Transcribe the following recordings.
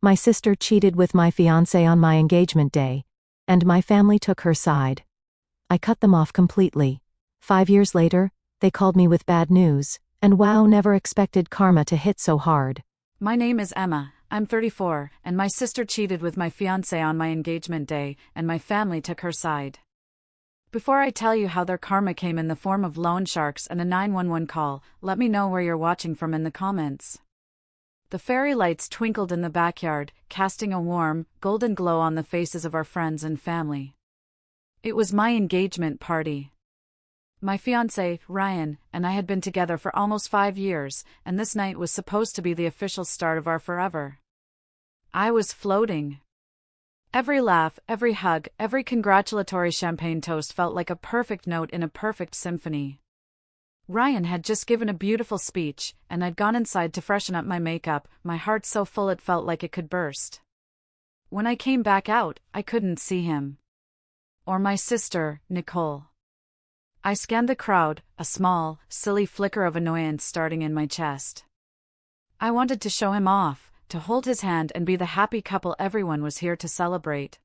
My sister cheated with my fiancé on my engagement day, and my family took her side. I cut them off completely. 5 years later, they called me with bad news, and wow, never expected karma to hit so hard. My name is Emma, I'm 34, and my sister cheated with my fiancé on my engagement day, and my family took her side. Before I tell you how their karma came in the form of loan sharks and a 911 call, let me know where you're watching from in the comments. The fairy lights twinkled in the backyard, casting a warm, golden glow on the faces of our friends and family. It was my engagement party. My fiancé, Ryan, and I had been together for almost 5 years, and this night was supposed to be the official start of our forever. I was floating. Every laugh, every hug, every congratulatory champagne toast felt like a perfect note in a perfect symphony. Ryan had just given a beautiful speech, and I'd gone inside to freshen up my makeup, my heart so full it felt like it could burst. When I came back out, I couldn't see him. Or my sister, Nicole. I scanned the crowd, a small, silly flicker of annoyance starting in my chest. I wanted to show him off, to hold his hand and be the happy couple everyone was here to celebrate.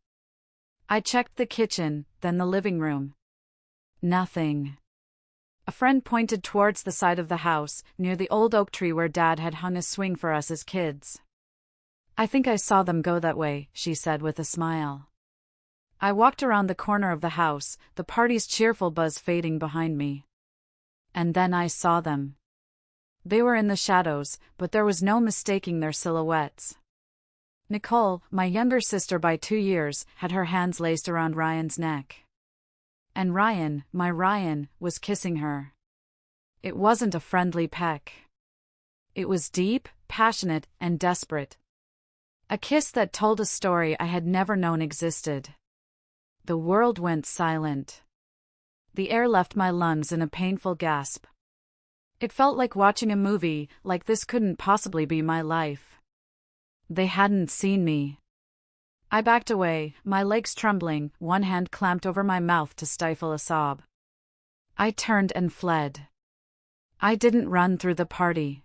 I checked the kitchen, then the living room. Nothing. A friend pointed towards the side of the house, near the old oak tree where Dad had hung a swing for us as kids. I think I saw them go that way, she said with a smile. I walked around the corner of the house, the party's cheerful buzz fading behind me. And then I saw them. They were in the shadows, but there was no mistaking their silhouettes. Nicole, my younger sister by 2 years, had her hands laced around Ryan's neck. And Ryan, my Ryan, was kissing her. It wasn't a friendly peck. It was deep, passionate, and desperate. A kiss that told a story I had never known existed. The world went silent. The air left my lungs in a painful gasp. It felt like watching a movie, like this couldn't possibly be my life. They hadn't seen me. I backed away, my legs trembling, one hand clamped over my mouth to stifle a sob. I turned and fled. I didn't run through the party.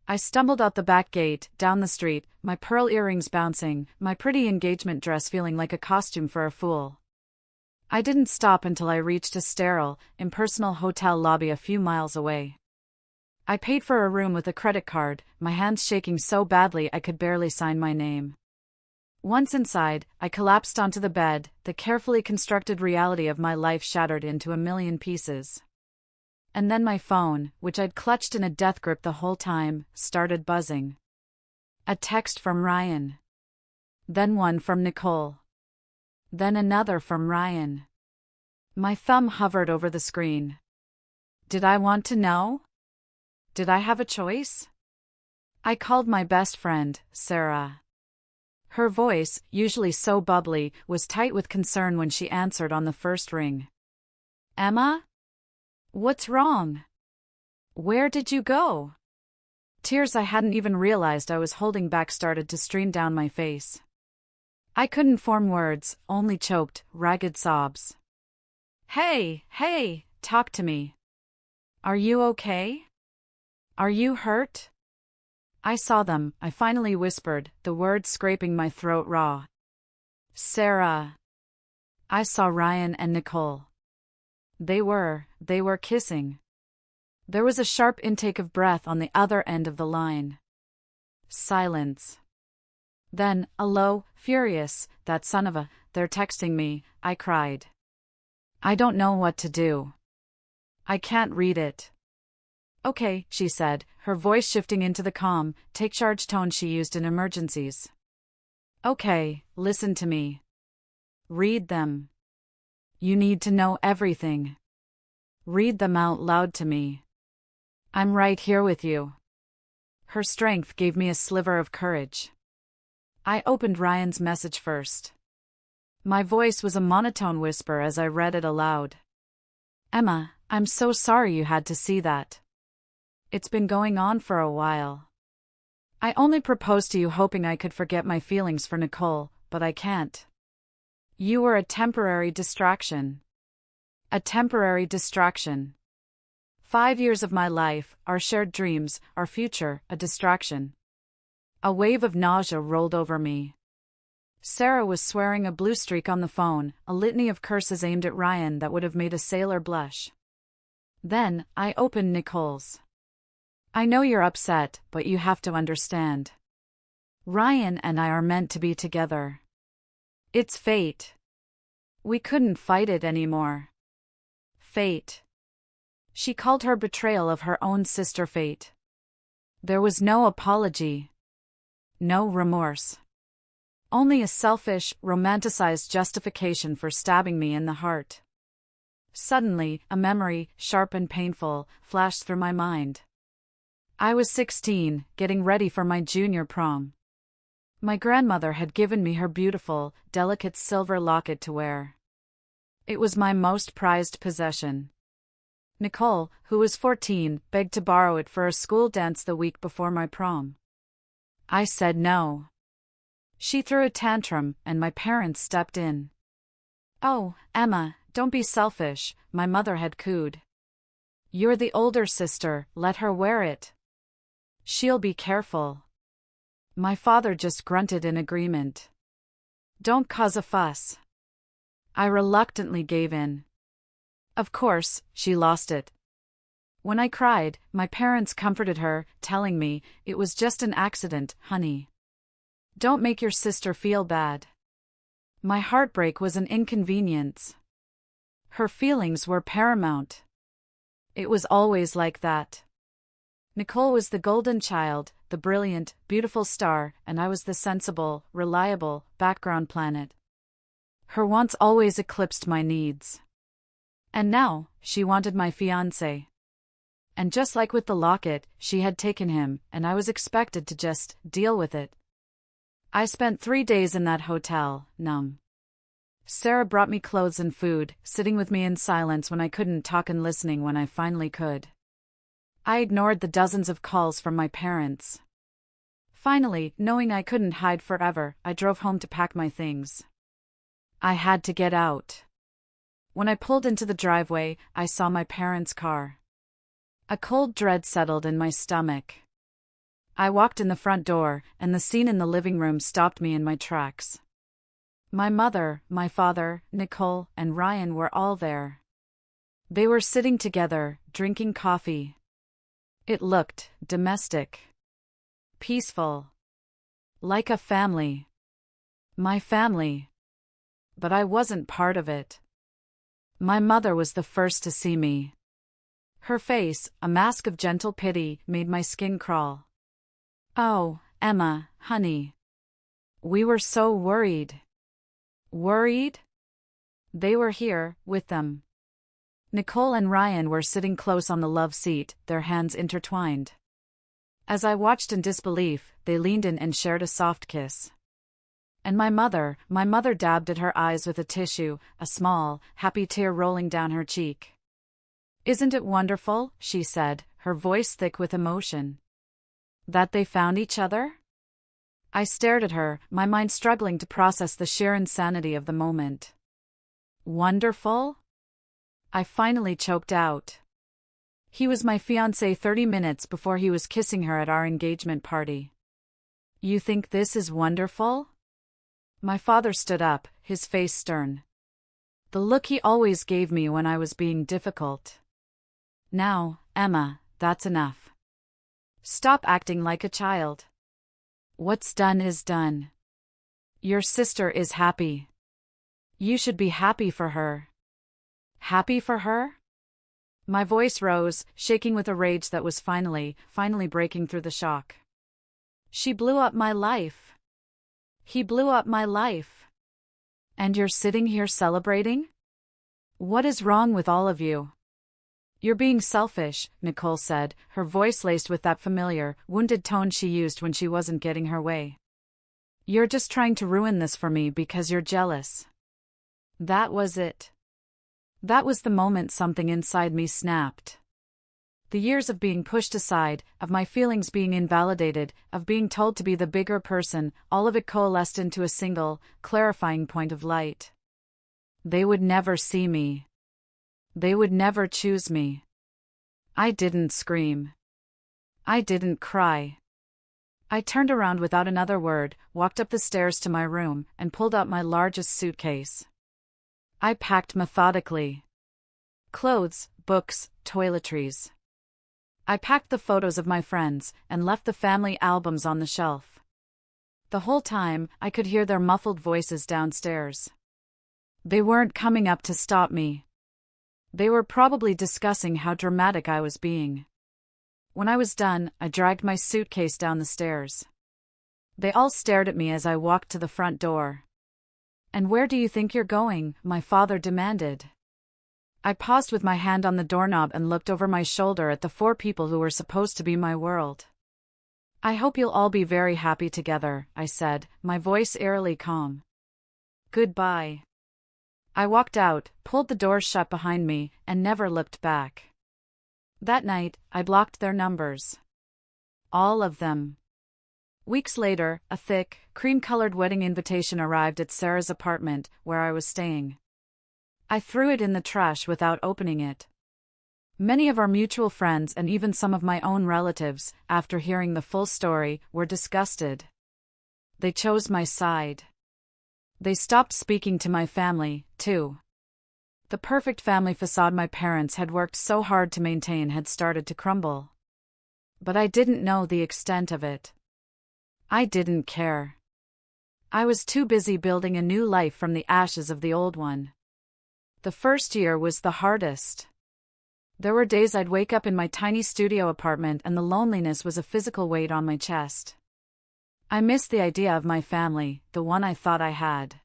I stumbled out the back gate, down the street, my pearl earrings bouncing, my pretty engagement dress feeling like a costume for a fool. I didn't stop until I reached a sterile, impersonal hotel lobby a few miles away. I paid for a room with a credit card, my hands shaking so badly I could barely sign my name. Once inside, I collapsed onto the bed, the carefully constructed reality of my life shattered into a million pieces. And then my phone, which I'd clutched in a death grip the whole time, started buzzing. A text from Ryan. Then one from Nicole. Then another from Ryan. My thumb hovered over the screen. Did I want to know? Did I have a choice? I called my best friend, Sarah. Her voice, usually so bubbly, was tight with concern when she answered on the first ring. Emma? What's wrong? Where did you go? Tears I hadn't even realized I was holding back started to stream down my face. I couldn't form words, only choked, ragged sobs. Hey, talk to me. Are you okay? Are you hurt? I saw them, I finally whispered, the words scraping my throat raw. Sarah. I saw Ryan and Nicole. They were kissing. There was a sharp intake of breath on the other end of the line. Silence. Then, a low, furious, that son of a, they're texting me, I cried. I don't know what to do. I can't read it. Okay, she said, her voice shifting into the calm, take-charge tone she used in emergencies. Okay, listen to me. Read them. You need to know everything. Read them out loud to me. I'm right here with you. Her strength gave me a sliver of courage. I opened Ryan's message first. My voice was a monotone whisper as I read it aloud. Emma, I'm so sorry you had to see that. It's been going on for a while. I only proposed to you hoping I could forget my feelings for Nicole, but I can't. You were a temporary distraction. A temporary distraction. 5 years of my life, our shared dreams, our future, a distraction. A wave of nausea rolled over me. Sarah was swearing a blue streak on the phone, a litany of curses aimed at Ryan that would have made a sailor blush. Then, I opened Nicole's. I know you're upset, but you have to understand. Ryan and I are meant to be together. It's fate. We couldn't fight it anymore. Fate. She called her betrayal of her own sister fate. There was no apology. No remorse. Only a selfish, romanticized justification for stabbing me in the heart. Suddenly, a memory, sharp and painful, flashed through my mind. I was 16, getting ready for my junior prom. My grandmother had given me her beautiful, delicate silver locket to wear. It was my most prized possession. Nicole, who was 14, begged to borrow it for a school dance the week before my prom. I said no. She threw a tantrum, and my parents stepped in. "Oh, Emma, don't be selfish," my mother had cooed. "You're the older sister, let her wear it. She'll be careful." My father just grunted in agreement. "Don't cause a fuss." I reluctantly gave in. Of course, she lost it. When I cried, my parents comforted her, telling me, "It was just an accident, honey. Don't make your sister feel bad." My heartbreak was an inconvenience. Her feelings were paramount. It was always like that. Nicole was the golden child, the brilliant, beautiful star, and I was the sensible, reliable, background planet. Her wants always eclipsed my needs. And now, she wanted my fiancé. And just like with the locket, she had taken him, and I was expected to just deal with it. I spent 3 days in that hotel, numb. Sarah brought me clothes and food, sitting with me in silence when I couldn't talk and listening when I finally could. I ignored the dozens of calls from my parents. Finally, knowing I couldn't hide forever, I drove home to pack my things. I had to get out. When I pulled into the driveway, I saw my parents' car. A cold dread settled in my stomach. I walked in the front door, and the scene in the living room stopped me in my tracks. My mother, my father, Nicole, and Ryan were all there. They were sitting together, drinking coffee. It looked domestic. Peaceful. Like a family. My family. But I wasn't part of it. My mother was the first to see me. Her face, a mask of gentle pity, made my skin crawl. "Oh, Emma, honey. We were so worried." Worried? They were here, with them. Nicole and Ryan were sitting close on the love seat, their hands intertwined. As I watched in disbelief, they leaned in and shared a soft kiss. And my mother dabbed at her eyes with a tissue, a small, happy tear rolling down her cheek. "Isn't it wonderful," she said, her voice thick with emotion, "that they found each other?" I stared at her, my mind struggling to process the sheer insanity of the moment. Wonderful? I finally choked out. He was my fiancé 30 minutes before he was kissing her at our engagement party. "You think this is wonderful?" My father stood up, his face stern. The look he always gave me when I was being difficult. "Now, Emma, that's enough. Stop acting like a child. What's done is done. Your sister is happy. You should be happy for her." Happy for her? My voice rose, shaking with a rage that was finally breaking through the shock. "She blew up my life. He blew up my life. And you're sitting here celebrating? What is wrong with all of you?" "You're being selfish," Nicole said, her voice laced with that familiar, wounded tone she used when she wasn't getting her way. "You're just trying to ruin this for me because you're jealous." That was it. That was the moment something inside me snapped. The years of being pushed aside, of my feelings being invalidated, of being told to be the bigger person, all of it coalesced into a single, clarifying point of light. They would never see me. They would never choose me. I didn't scream. I didn't cry. I turned around without another word, walked up the stairs to my room, and pulled out my largest suitcase. I packed methodically. Clothes, books, toiletries. I packed the photos of my friends, and left the family albums on the shelf. The whole time, I could hear their muffled voices downstairs. They weren't coming up to stop me. They were probably discussing how dramatic I was being. When I was done, I dragged my suitcase down the stairs. They all stared at me as I walked to the front door. "And where do you think you're going?" my father demanded. I paused with my hand on the doorknob and looked over my shoulder at the 4 people who were supposed to be my world. "I hope you'll all be very happy together," I said, my voice eerily calm. "Goodbye." I walked out, pulled the doors shut behind me, and never looked back. That night, I blocked their numbers. All of them. Weeks later, a thick, cream-colored wedding invitation arrived at Sarah's apartment, where I was staying. I threw it in the trash without opening it. Many of our mutual friends and even some of my own relatives, after hearing the full story, were disgusted. They chose my side. They stopped speaking to my family, too. The perfect family facade my parents had worked so hard to maintain had started to crumble. But I didn't know the extent of it. I didn't care. I was too busy building a new life from the ashes of the old one. The first year was the hardest. There were days I'd wake up in my tiny studio apartment and the loneliness was a physical weight on my chest. I missed the idea of my family, the one I thought I had.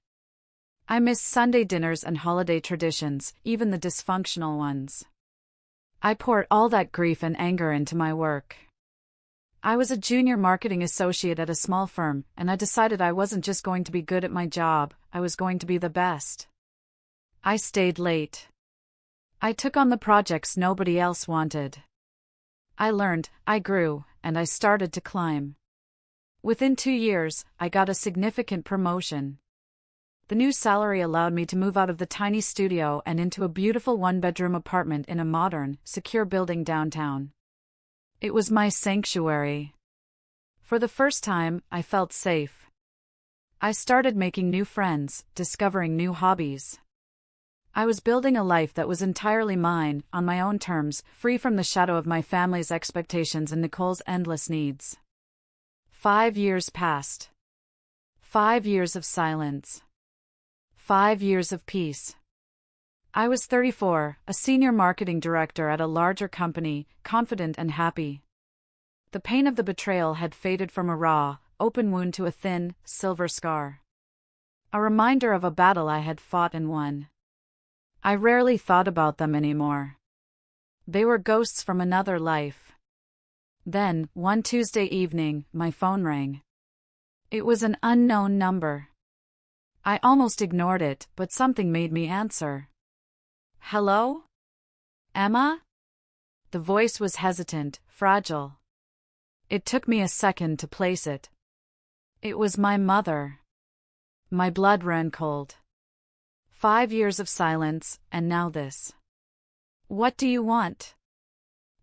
I missed Sunday dinners and holiday traditions, even the dysfunctional ones. I poured all that grief and anger into my work. I was a junior marketing associate at a small firm, and I decided I wasn't just going to be good at my job, I was going to be the best. I stayed late. I took on the projects nobody else wanted. I learned, I grew, and I started to climb. Within 2 years, I got a significant promotion. The new salary allowed me to move out of the tiny studio and into a beautiful 1-bedroom apartment in a modern, secure building downtown. It was my sanctuary. For the first time, I felt safe. I started making new friends, discovering new hobbies. I was building a life that was entirely mine, on my own terms, free from the shadow of my family's expectations and Nicole's endless needs. 5 years passed. 5 years of silence. 5 years of peace. I was 34, a senior marketing director at a larger company, confident and happy. The pain of the betrayal had faded from a raw, open wound to a thin, silver scar. A reminder of a battle I had fought and won. I rarely thought about them anymore. They were ghosts from another life. Then, one Tuesday evening, my phone rang. It was an unknown number. I almost ignored it, but something made me answer. "Hello? Emma?" The voice was hesitant, fragile. It took me a second to place it. It was my mother. My blood ran cold. 5 years of silence, and now this. "What do you want?"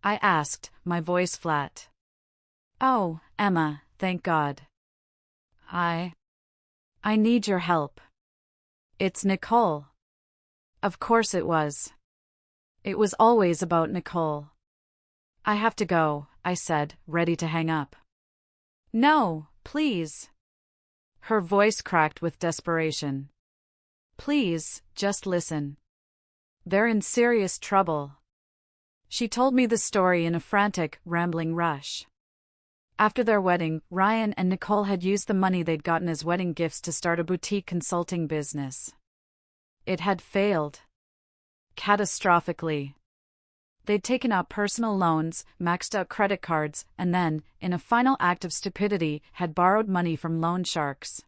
I asked, my voice flat. "Oh, Emma, thank God. I need your help." "It's Nicole." Of course it was. It was always about Nicole. "I have to go," I said, ready to hang up. "No, please." Her voice cracked with desperation. "Please, just listen. They're in serious trouble." She told me the story in a frantic, rambling rush. After their wedding, Ryan and Nicole had used the money they'd gotten as wedding gifts to start a boutique consulting business. It had failed. Catastrophically. They'd taken out personal loans, maxed out credit cards, and then, in a final act of stupidity, had borrowed money from loan sharks.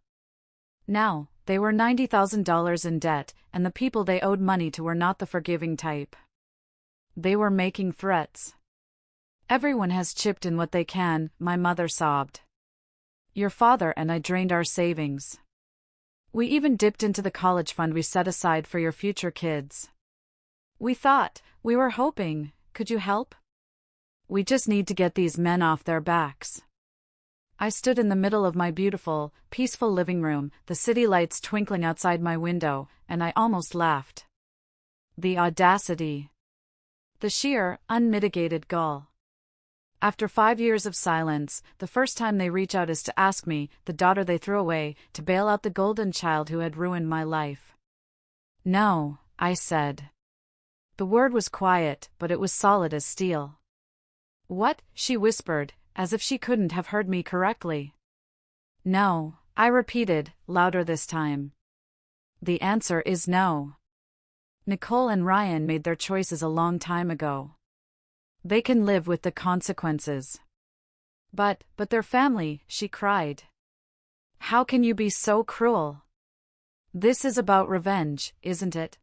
Now, they were $90,000 in debt, and the people they owed money to were not the forgiving type. They were making threats. "Everyone has chipped in what they can," my mother sobbed. "Your father and I drained our savings. We even dipped into the college fund we set aside for your future kids. We were hoping, could you help? We just need to get these men off their backs." I stood in the middle of my beautiful, peaceful living room, the city lights twinkling outside my window, and I almost laughed. The audacity. The sheer, unmitigated gall. After 5 years of silence, the first time they reach out is to ask me, the daughter they threw away, to bail out the golden child who had ruined my life. No, I said. The word was quiet, but it was solid as steel. What? She whispered, as if she couldn't have heard me correctly. No, I repeated, louder this time. The answer is no. Nicole and Ryan made their choices a long time ago. They can live with the consequences. But their family, she cried. How can you be so cruel? This is about revenge, isn't it?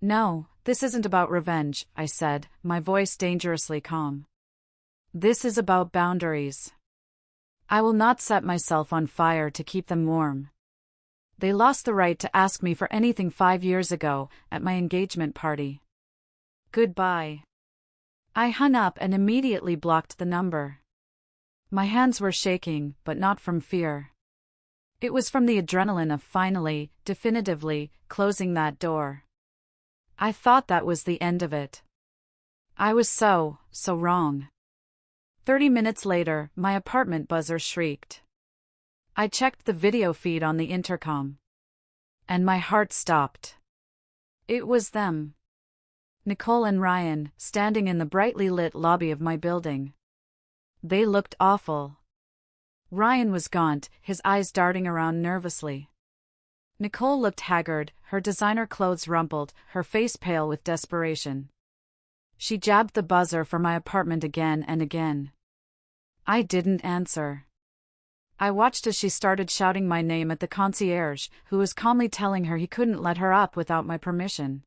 No, this isn't about revenge, I said, my voice dangerously calm. This is about boundaries. I will not set myself on fire to keep them warm. They lost the right to ask me for anything 5 years ago, at my engagement party. Goodbye. I hung up and immediately blocked the number. My hands were shaking, but not from fear. It was from the adrenaline of finally, definitively, closing that door. I thought that was the end of it. I was so wrong. 30 minutes later, my apartment buzzer shrieked. I checked the video feed on the intercom. And my heart stopped. It was them. Nicole and Ryan, standing in the brightly lit lobby of my building. They looked awful. Ryan was gaunt, his eyes darting around nervously. Nicole looked haggard, her designer clothes rumpled, her face pale with desperation. She jabbed the buzzer for my apartment again and again. I didn't answer. I watched as she started shouting my name at the concierge, who was calmly telling her he couldn't let her up without my permission.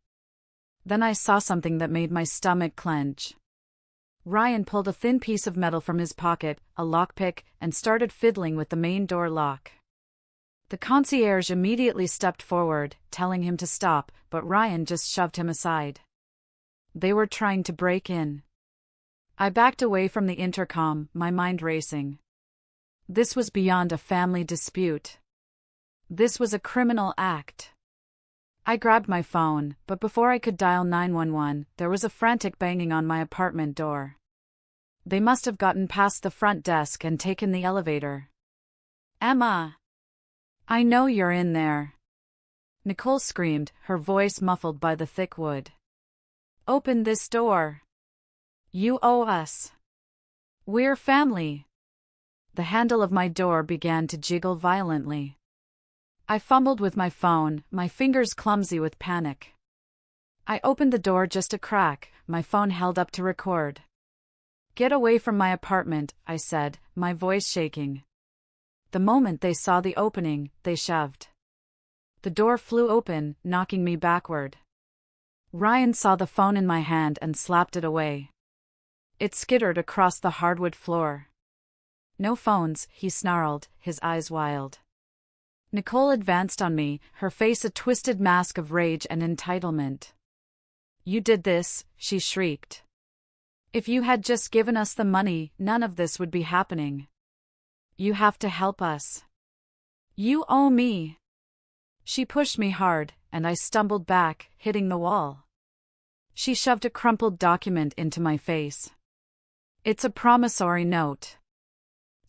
Then I saw something that made my stomach clench. Ryan pulled a thin piece of metal from his pocket, a lockpick, and started fiddling with the main door lock. The concierge immediately stepped forward, telling him to stop, but Ryan just shoved him aside. They were trying to break in. I backed away from the intercom, my mind racing. This was beyond a family dispute. This was a criminal act. I grabbed my phone, but before I could dial 911, there was a frantic banging on my apartment door. They must have gotten past the front desk and taken the elevator. Emma! I know you're in there. Nicole screamed, her voice muffled by the thick wood. Open this door. You owe us. We're family. The handle of my door began to jiggle violently. I fumbled with my phone, my fingers clumsy with panic. I opened the door just a crack, my phone held up to record. Get away from my apartment, I said, my voice shaking. The moment they saw the opening, they shoved. The door flew open, knocking me backward. Ryan saw the phone in my hand and slapped it away. It skittered across the hardwood floor. No phones, he snarled, his eyes wild. Nicole advanced on me, her face a twisted mask of rage and entitlement. You did this, she shrieked. If you had just given us the money, none of this would be happening. You have to help us. You owe me. She pushed me hard, and I stumbled back, hitting the wall. She shoved a crumpled document into my face. It's a promissory note.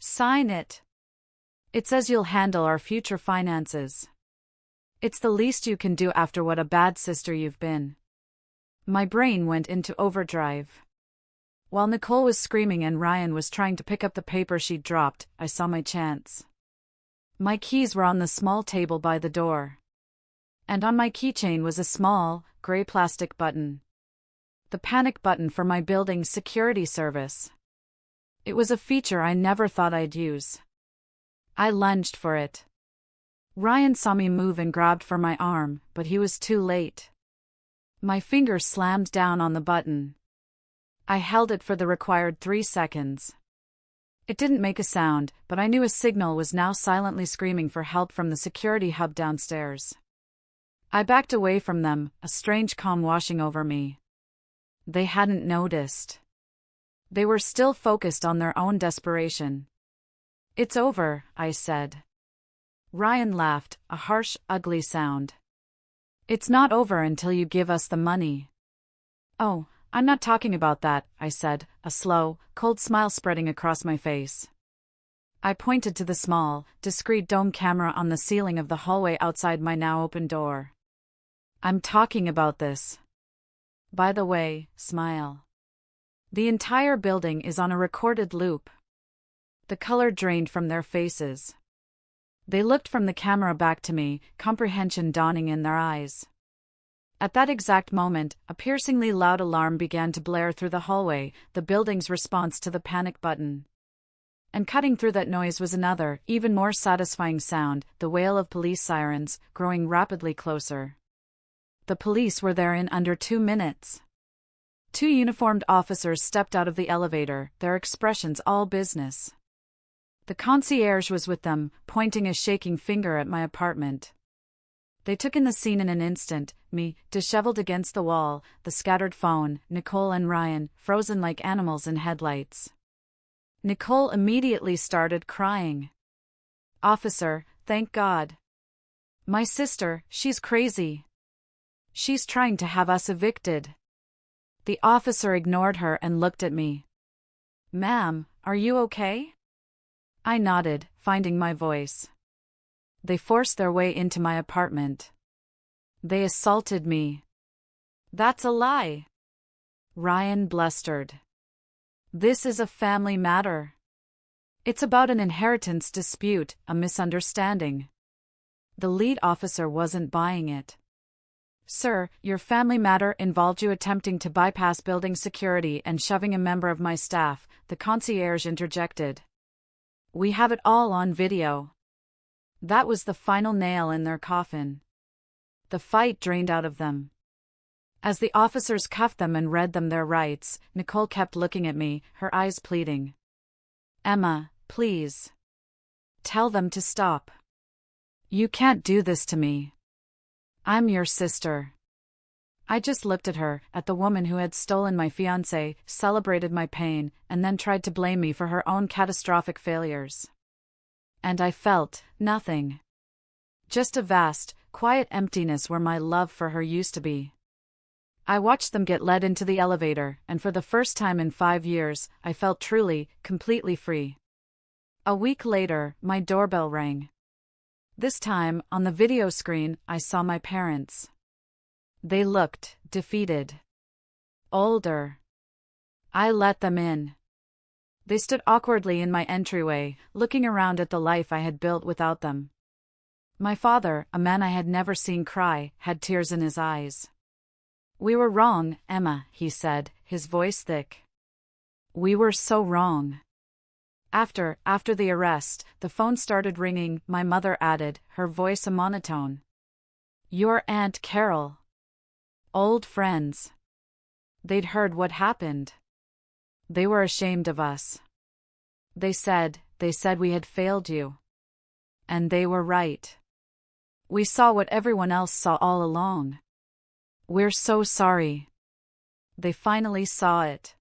Sign it. It says you'll handle our future finances. It's the least you can do after what a bad sister you've been. My brain went into overdrive. While Nicole was screaming and Ryan was trying to pick up the paper she'd dropped, I saw my chance. My keys were on the small table by the door. And on my keychain was a small, gray plastic button. The panic button for my building's security service. It was a feature I never thought I'd use. I lunged for it. Ryan saw me move and grabbed for my arm, but he was too late. My fingers slammed down on the button. I held it for the required 3 seconds. It didn't make a sound, but I knew a signal was now silently screaming for help from the security hub downstairs. I backed away from them, a strange calm washing over me. They hadn't noticed. They were still focused on their own desperation. It's over, I said. Ryan laughed, a harsh, ugly sound. It's not over until you give us the money. Oh, I'm not talking about that, I said, a slow, cold smile spreading across my face. I pointed to the small, discreet dome camera on the ceiling of the hallway outside my now open door. I'm talking about this. By the way, smile. The entire building is on a recorded loop. The color drained from their faces. They looked from the camera back to me, comprehension dawning in their eyes. At that exact moment, a piercingly loud alarm began to blare through the hallway, the building's response to the panic button. And cutting through that noise was another, even more satisfying sound, the wail of police sirens, growing rapidly closer. The police were there in under 2 minutes. 2 uniformed officers stepped out of the elevator, their expressions all business. The concierge was with them, pointing a shaking finger at my apartment. They took in the scene in an instant, me, disheveled against the wall, the scattered phone, Nicole and Ryan, frozen like animals in headlights. Nicole immediately started crying. Officer, thank God. My sister, she's crazy. She's trying to have us evicted. The officer ignored her and looked at me. Ma'am, are you okay? I nodded, finding my voice. They forced their way into my apartment. They assaulted me. That's a lie. Ryan blustered. This is a family matter. It's about an inheritance dispute, a misunderstanding. The lead officer wasn't buying it. Sir, your family matter involved you attempting to bypass building security and shoving a member of my staff, the concierge interjected. We have it all on video. That was the final nail in their coffin. The fight drained out of them. As the officers cuffed them and read them their rights, Nicole kept looking at me, her eyes pleading. Emma, please. Tell them to stop. You can't do this to me. I'm your sister. I just looked at her, at the woman who had stolen my fiancé, celebrated my pain, and then tried to blame me for her own catastrophic failures. And I felt nothing. Just a vast, quiet emptiness where my love for her used to be. I watched them get led into the elevator, and for the first time in 5 years, I felt truly, completely free. A week later, my doorbell rang. This time, on the video screen, I saw my parents. They looked defeated. Older. I let them in. They stood awkwardly in my entryway, looking around at the life I had built without them. My father, a man I had never seen cry, had tears in his eyes. We were wrong, Emma, he said, his voice thick. We were so wrong. After the arrest, the phone started ringing, my mother added, her voice a monotone. Your Aunt Carol. Old friends. They'd heard what happened. They were ashamed of us. They said we had failed you. And they were right. We saw what everyone else saw all along. We're so sorry. They finally saw it.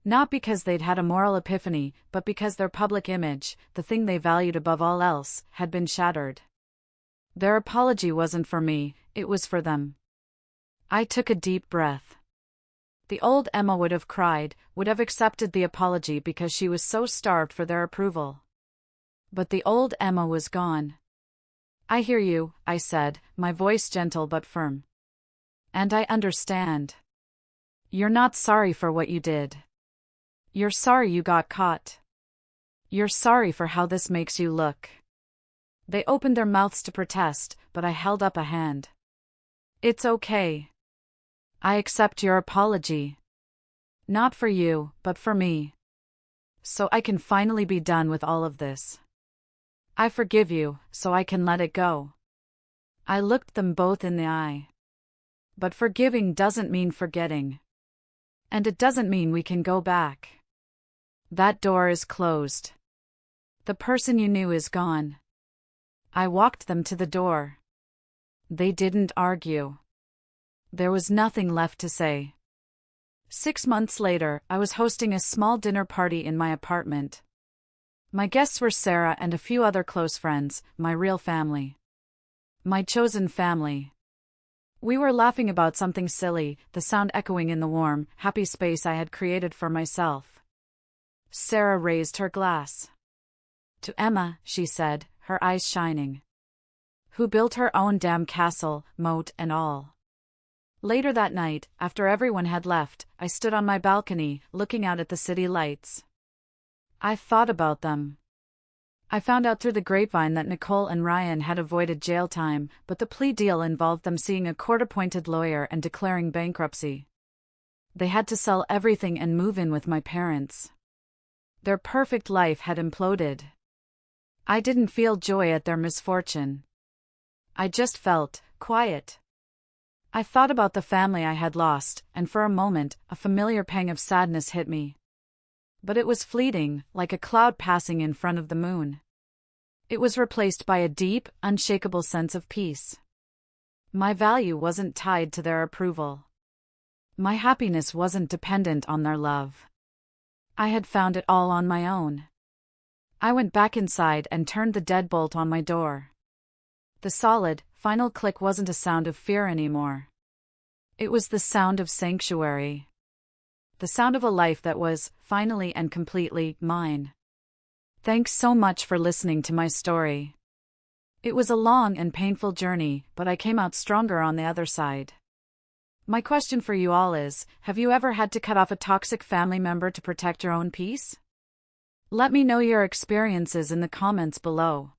Not because they'd had a moral epiphany, but because their public image, the thing they valued above all else, had been shattered. Their apology wasn't for me, it was for them. I took a deep breath. The old Emma would have cried, would have accepted the apology because she was so starved for their approval. But the old Emma was gone. I hear you, I said, my voice gentle but firm. And I understand. You're not sorry for what you did. You're sorry you got caught. You're sorry for how this makes you look. They opened their mouths to protest, but I held up a hand. It's okay. I accept your apology. Not for you, but for me. So I can finally be done with all of this. I forgive you, so I can let it go. I looked them both in the eye. But forgiving doesn't mean forgetting. And it doesn't mean we can go back. That door is closed. The person you knew is gone. I walked them to the door. They didn't argue. There was nothing left to say. 6 months later, I was hosting a small dinner party in my apartment. My guests were Sarah and a few other close friends, my real family. My chosen family. We were laughing about something silly, the sound echoing in the warm, happy space I had created for myself. Sarah raised her glass. To Emma, she said, her eyes shining. Who built her own damn castle, moat and all. Later that night, after everyone had left, I stood on my balcony, looking out at the city lights. I thought about them. I found out through the grapevine that Nicole and Ryan had avoided jail time, but the plea deal involved them seeing a court-appointed lawyer and declaring bankruptcy. They had to sell everything and move in with my parents. Their perfect life had imploded. I didn't feel joy at their misfortune. I just felt quiet. I thought about the family I had lost, and for a moment, a familiar pang of sadness hit me. But it was fleeting, like a cloud passing in front of the moon. It was replaced by a deep, unshakable sense of peace. My value wasn't tied to their approval. My happiness wasn't dependent on their love. I had found it all on my own. I went back inside and turned the deadbolt on my door. The solid, final click wasn't a sound of fear anymore. It was the sound of sanctuary. The sound of a life that was, finally and completely, mine. Thanks so much for listening to my story. It was a long and painful journey, but I came out stronger on the other side. My question for you all is, have you ever had to cut off a toxic family member to protect your own peace? Let me know your experiences in the comments below.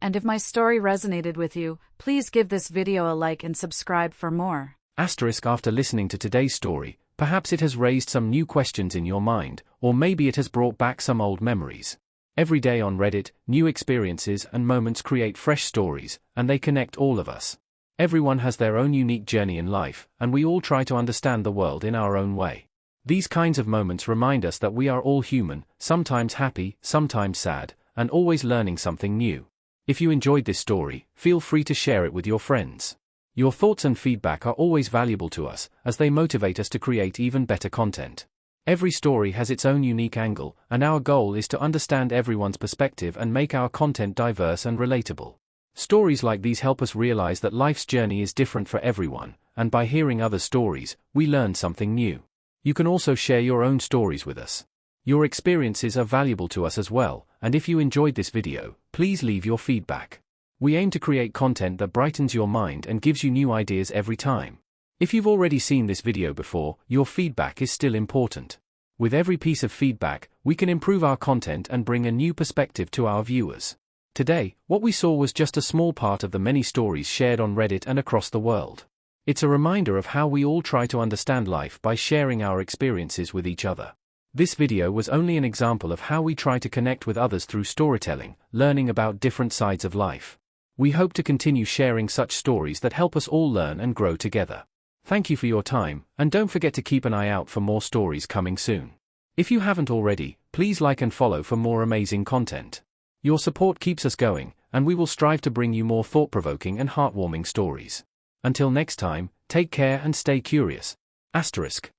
And if my story resonated with you, please give this video a like and subscribe for more. After listening to today's story, perhaps it has raised some new questions in your mind, or maybe it has brought back some old memories. Every day on Reddit, new experiences and moments create fresh stories, and they connect all of us. Everyone has their own unique journey in life, and we all try to understand the world in our own way. These kinds of moments remind us that we are all human, sometimes happy, sometimes sad, and always learning something new. If you enjoyed this story, feel free to share it with your friends. Your thoughts and feedback are always valuable to us, as they motivate us to create even better content. Every story has its own unique angle, and our goal is to understand everyone's perspective and make our content diverse and relatable. Stories like these help us realize that life's journey is different for everyone, and by hearing other stories, we learn something new. You can also share your own stories with us. Your experiences are valuable to us as well, and if you enjoyed this video, please leave your feedback. We aim to create content that brightens your mind and gives you new ideas every time. If you've already seen this video before, your feedback is still important. With every piece of feedback, we can improve our content and bring a new perspective to our viewers. Today, what we saw was just a small part of the many stories shared on Reddit and across the world. It's a reminder of how we all try to understand life by sharing our experiences with each other. This video was only an example of how we try to connect with others through storytelling, learning about different sides of life. We hope to continue sharing such stories that help us all learn and grow together. Thank you for your time, and don't forget to keep an eye out for more stories coming soon. If you haven't already, please like and follow for more amazing content. Your support keeps us going, and we will strive to bring you more thought-provoking and heartwarming stories. Until next time, take care and stay curious. **